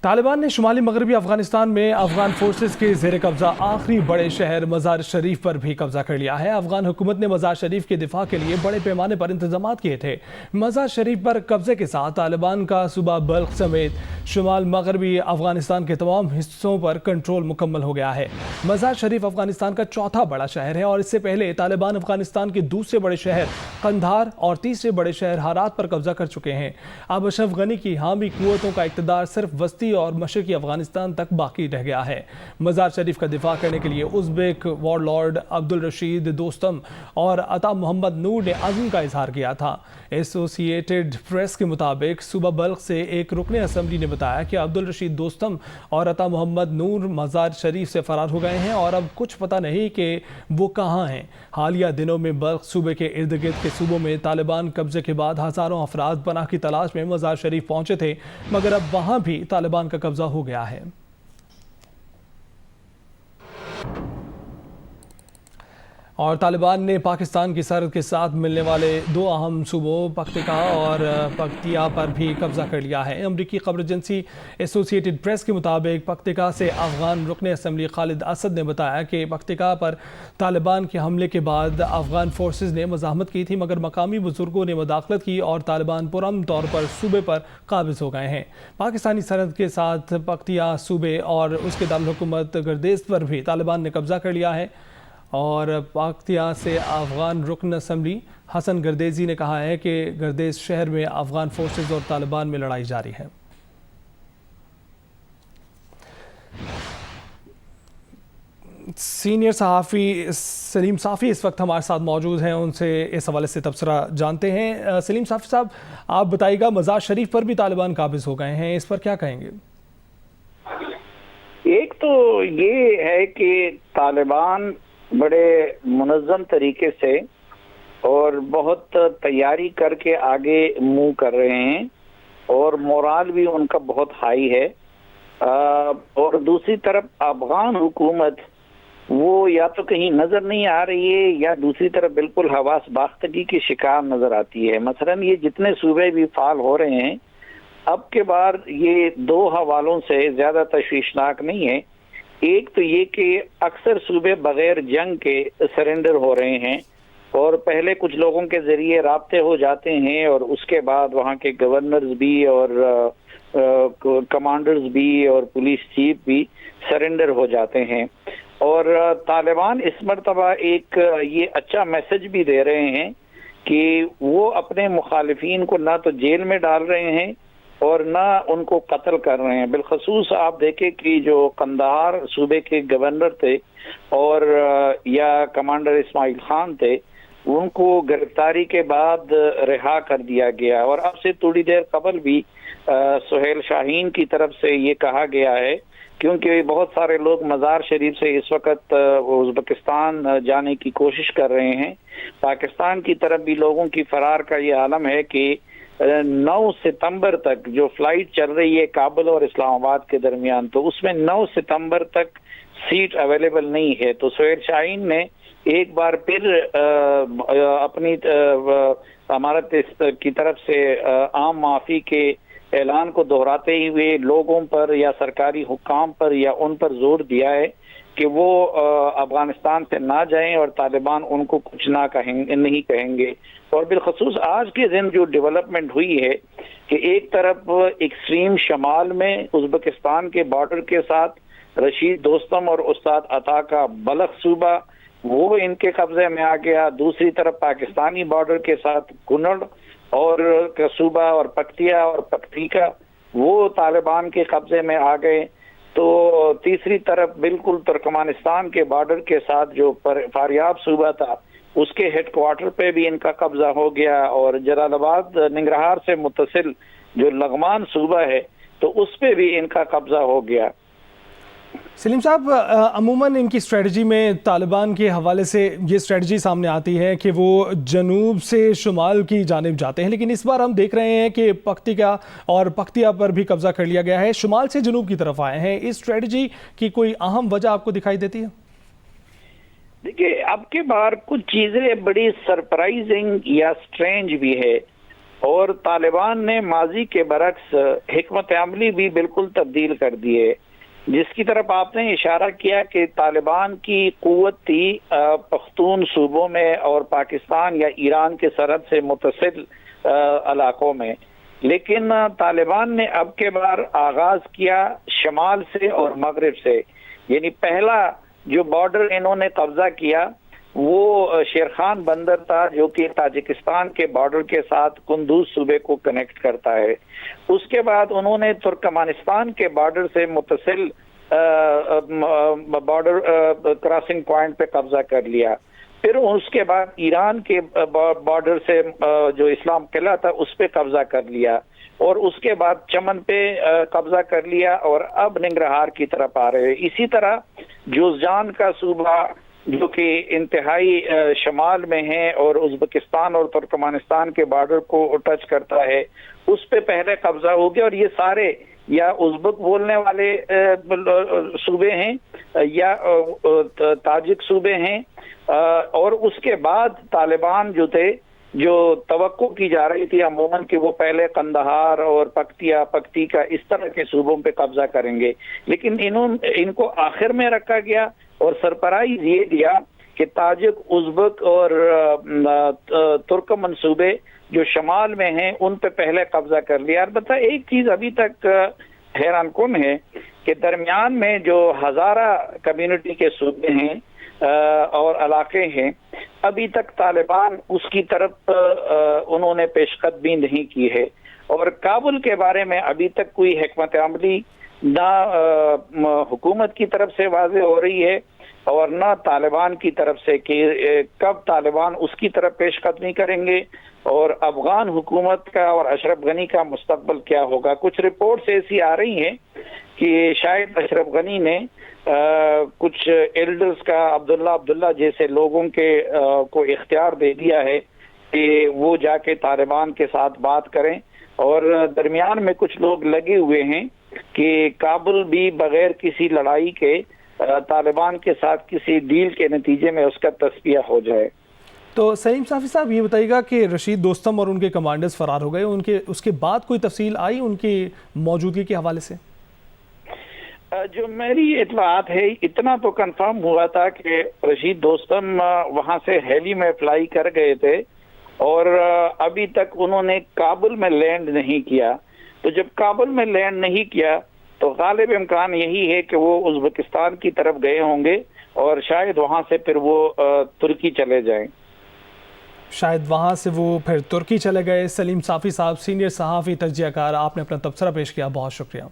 तालिबान ने शुमाली मगरबी अफगानिस्तान में अफगान फोर्सेस के जेर कब्जा आखिरी बड़े शहर मज़ार शरीफ पर भी कब्जा कर लिया है। अफगान हुकूमत ने मज़ार शरीफ के दिफा के लिए बड़े पैमाने पर इंतजाम किए थे। मज़ार शरीफ पर कब्जे के साथ तालिबान का सूबा बल्ख समेत शुमाल मगरबी अफगानिस्तान के तमाम हिस्सों पर कंट्रोल मुकम्मल हो गया है। मज़ार शरीफ अफगानिस्तान का चौथा बड़ा शहर है और इससे पहले तालिबान अफगानिस्तान के दूसरे बड़े शहर कंधार और तीसरे बड़े शहर हारात पर कब्जा कर चुके हैं। अब अशरफ गनी की हामी कुव्वतों का इक़्तिदार सिर्फ वस्ती और मशरकी अफगानिस्तान तक बाकी रह गया है। मज़ार शरीफ का दिफा करने के लिए उज़्बेक वॉरलॉर्ड अब्दुल रशीद दोस्तम और अता मोहम्मद नूर ने अज़्म का इजहार किया था। एसोसिएटेड प्रेस के मुताबिक सूबा बल्ख से एक रुकने असम्बली ने बताया कि अब्दुल रशीद दोस्तम और अता मोहम्मद नूर मज़ार शरीफ से फरार हो गए हैं और अब कुछ पता नहीं कि वो कहाँ हैं। हालिया दिनों में बल्ख सूबे के इर्द गिर्द के सूबों में तालिबान कब्जे के बाद हज़ारों अफराद पनाह की तलाश में मज़ार शरीफ पहुंचे थे, मगर अब वहाँ भी तालिबान का कब्जा हो गया है। और तालिबान ने पाकिस्तान की सरहद के साथ मिलने वाले दो अहम सूबों पख्तिका और पख्तिया पर भी कब्जा कर लिया है। अमरीकी खबर एजेंसी एसोसिएटेड प्रेस के मुताबिक पख्तिका से अफगान रुकन असम्बली खालिद असद ने बताया कि पख्तिका पर तालिबान के हमले के बाद अफगान फोर्सेज ने मज़ाहमत की थी, मगर मकामी बुजुर्गों ने मुदाखलत की और तालिबान पुरअमन तौर पर सूबे पर काबिज हो गए हैं। पाकिस्तानी सरहद के साथ पख्तिया सूबे और उसके दारुल-हुकूमत गर्देश पर भी तालिबान ने कब्जा कर लिया है। और पख्तिया से अफगान रुकन असम्बली हसन गर्देजी ने कहा है कि गर्देश शहर में अफगान फोर्सेज और तालिबान में लड़ाई जारी है। सीनियर सहाफ़ी सलीम साफ़ी इस वक्त हमारे साथ मौजूद हैं, उनसे इस हवाले से तबसरा जानते हैं। सलीम साफ़ी साहब, आप बताइएगा, मज़ार शरीफ पर भी तालिबान काबिज हो गए हैं, इस पर क्या कहेंगे? एक तो ये है कि तालिबान बड़े मुनज़्ज़म तरीके से और बहुत तैयारी करके आगे मूव कर रहे हैं और मोराल भी उनका बहुत हाई है। और दूसरी तरफ अफगान हुकूमत वो या तो कहीं नज़र नहीं आ रही है या दूसरी तरफ बिल्कुल हवास बाख्तगी की शिकार नज़र आती है। मसलन ये जितने सूबे भी फाल हो रहे हैं, अब के बाद ये दो हवालों से ज़्यादा तशवीशनाक नहीं है। एक तो ये कि अक्सर सूबे बगैर जंग के सरेंडर हो रहे हैं और पहले कुछ लोगों के ज़रिए राब्ते हो जाते हैं और उसके बाद वहाँ के गवर्नर्स भी और कमांडर्स भी और पुलिस चीफ भी सरेंडर हो जाते हैं। और तालिबान इस मरतबा एक ये अच्छा मैसेज भी दे रहे हैं कि वो अपने मुखालिफिन को ना तो जेल में डाल रहे हैं और ना उनको कत्ल कर रहे हैं। बिलखसूस आप देखें कि जो कंधार सूबे के गवर्नर थे और या कमांडर इस्माइल खान थे, उनको गिरफ्तारी के बाद रिहा कर दिया गया। और अब से थोड़ी देर कबल भी सुहेल शाहीन की तरफ से ये कहा गया है, क्योंकि बहुत सारे लोग मज़ार शरीफ से इस वक्त उज़्बेकिस्तान जाने की कोशिश कर रहे हैं। पाकिस्तान की तरफ भी लोगों की फरार का ये आलम है कि 9 सितंबर तक जो फ्लाइट चल रही है काबुल और इस्लामाबाद के दरमियान, तो उसमें 9 सितंबर तक सीट अवेलेबल नहीं है। तो सुहेल शाहीन ने एक बार फिर अपनी अमारत की तरफ से आम माफी के ऐलान को दोहराते हुए लोगों पर या सरकारी हुक्काम पर या उन पर जोर दिया है कि वो अफगानिस्तान से ना जाएं और तालिबान उनको कुछ ना कहेंगे, नहीं कहेंगे। और बिलखसूस आज के दिन जो डेवलपमेंट हुई है कि एक तरफ एक्सट्रीम शमाल में उज़्बेकिस्तान के बॉर्डर के साथ रशीद दोस्तम और उस्ताद अता का बल्ख सूबा वो इनके कब्जे में आ गया, दूसरी तरफ पाकिस्तानी बॉर्डर के साथ कुनड़ और सूबा और पख्तिया और पख्तिका वो तालिबान के कब्जे में आ गए। तो तीसरी तरफ बिल्कुल तुर्कमानिस्तान के बॉर्डर के साथ जो फारियाब सूबा था उसके हेडक्वार्टर पे भी इनका कब्जा हो गया और जलालाबाद निंगरहार से मुत्तसिल जो लगमान सूबा है तो उस पे भी इनका कब्जा हो गया। सलीम साहब, अमूमन इनकी स्ट्रेटजी में तालिबान के हवाले से ये स्ट्रेटजी सामने आती है कि वो जनूब से शुमाल की जानिब जाते हैं, लेकिन इस बार हम देख रहे हैं कि पख्तिका और पख्तिया पर भी कब्जा कर लिया गया है, शुमाल से जनूब की तरफ आए हैं। इस स्ट्रेटजी की कोई अहम वजह आपको दिखाई देती है? देखिए, अब के बार कुछ चीज़ें बड़ी सरप्राइजिंग या स्ट्रेंज भी है। اور طالبان نے ماضی کے برعکس حکمت عملی بھی بالکل تبدیل کر دی ہے، جس کی طرف آپ نے اشارہ کیا کہ طالبان کی قوت تھی پختون صوبوں میں اور پاکستان یا ایران کے سرحد سے متصل علاقوں میں، لیکن طالبان نے اب کے بار آغاز کیا شمال سے اور مغرب سے، یعنی پہلا جو بارڈر انہوں نے قبضہ کیا وہ شیرخان بندر تھا، جو کہ تاجکستان کے بارڈر کے ساتھ قندوز صوبے کو کنیکٹ کرتا ہے۔ اس کے بعد انہوں نے ترکمانستان کے بارڈر سے متصل بارڈر کراسنگ پوائنٹ پہ قبضہ کر لیا، پھر اس کے بعد ایران کے بارڈر سے جو اسلام قلعہ تھا اس پہ قبضہ کر لیا، اور اس کے بعد چمن پہ قبضہ کر لیا، اور اب ننگرہار کی طرف آ رہے ہیں۔ اسی طرح جوزجان کا صوبہ جو کہ انتہائی شمال میں ہے اور ازبکستان اور ترکمانستان کے بارڈر کو ٹچ کرتا ہے، اس پہ پہلے قبضہ ہو گیا، اور یہ سارے یا ازبک بولنے والے صوبے ہیں یا تاجک صوبے ہیں، اور اس کے بعد طالبان جو تھے، جو توقع کی جا رہی تھی عموماً کہ وہ پہلے قندھار اور پکتیکا اس طرح کے صوبوں پہ قبضہ کریں گے، لیکن ان کو آخر میں رکھا گیا اور سرپرائز یہ دیا کہ تاجک، ازبک اور ترک منصوبے جو شمال میں ہیں ان پہ پہلے قبضہ کر لیا۔ البتہ ایک چیز ابھی تک حیران کن ہے کہ درمیان میں جو ہزارہ کمیونٹی کے صوبے ہیں اور علاقے ہیں، ابھی تک طالبان اس کی طرف انہوں نے پیش قدمی نہیں کی ہے، اور کابل کے بارے میں ابھی تک کوئی حکمت عملی نہ حکومت کی طرف سے واضح ہو رہی ہے اور نہ طالبان کی طرف سے کہ کب طالبان اس کی طرف پیش قدمی کریں گے اور افغان حکومت کا اور اشرف غنی کا مستقبل کیا ہوگا۔ کچھ رپورٹس ایسی آ رہی ہیں کہ شاید اشرف غنی نے کچھ ایلڈرز کا عبداللہ جیسے لوگوں کو اختیار دے دیا ہے کہ وہ جا کے طالبان کے ساتھ بات کریں، اور درمیان میں کچھ لوگ لگے ہوئے ہیں کہ کابل بھی بغیر کسی لڑائی کے طالبان کے ساتھ کسی ڈیل کے نتیجے میں اس کا تصفیہ ہو جائے۔ تو سلیم صافی صاحب یہ بتائیے گا کہ رشید دوستم اور ان کے کمانڈرز فرار ہو گئے، اس کے بعد کوئی تفصیل آئی ان کی موجودگی کے حوالے سے؟ جو میری اطلاعات ہے اتنا تو کنفرم ہوا تھا کہ رشید دوستم وہاں سے ہیلی میں فلائی کر گئے تھے، اور ابھی تک انہوں نے کابل میں لینڈ نہیں کیا۔ تو جب کابل میں لینڈ نہیں کیا تو غالب امکان یہی ہے کہ وہ ازبکستان کی طرف گئے ہوں گے، اور شاید وہاں سے پھر وہ ترکی چلے جائیں۔ شاید وہاں سے وہ پھر ترکی چلے گئے۔ سلیم صافی صاحب، سینئر صحافی، تجزیہ کار، آپ نے اپنا تبصرہ پیش کیا، بہت شکریہ۔